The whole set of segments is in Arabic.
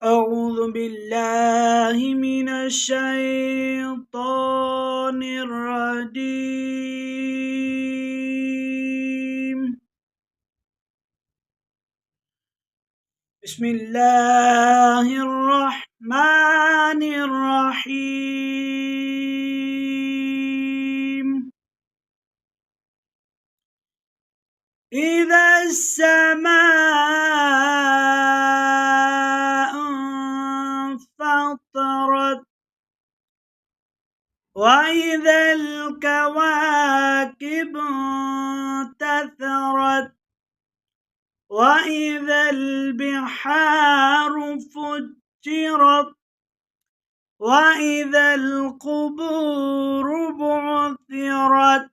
أعوذ بالله من الشيطان الرجيم. بسم الله الرحمن الرحيم. إذا السماء انفطرت وإذا الكواكب انتثرت وإذا البحار فجرت وإذا القبور بعثرت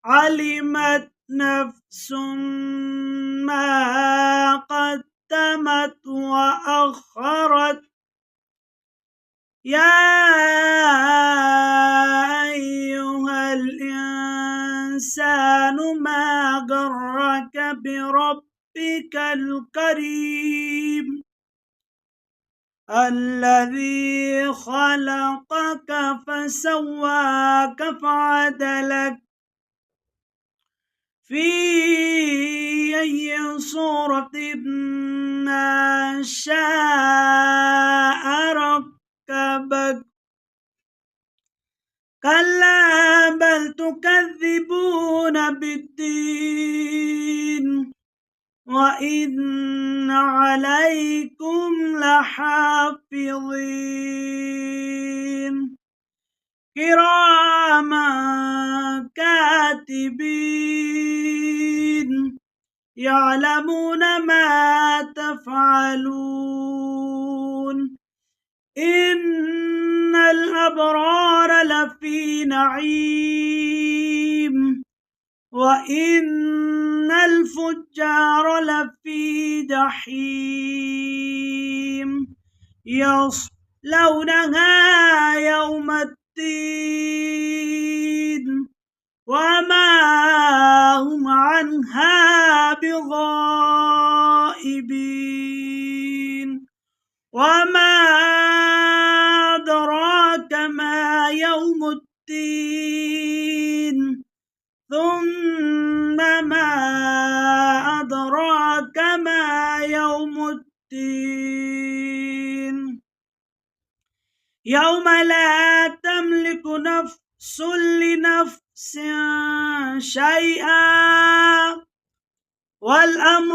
علمت نفس ما قدمت وأخرت يا أيها الإنسان ما غرك بربك الكريم الذي خلقك فسواك فعدلك في أي صورة ما شاء ركبك كلا بل تكذبون بالدين وإن عليكم لحافظين كراما كاتبين يعلمون ما تفعلون إن الأبرار لفي نعيم وإن الفجار لفي جحيم يصلونها يوم الدين وما هم عنها بغائبين وما أدراك ما يوم الدين ثم ما أدراك ما يوم الدين يوم لا تملك نفس لنفس شيئا والأمر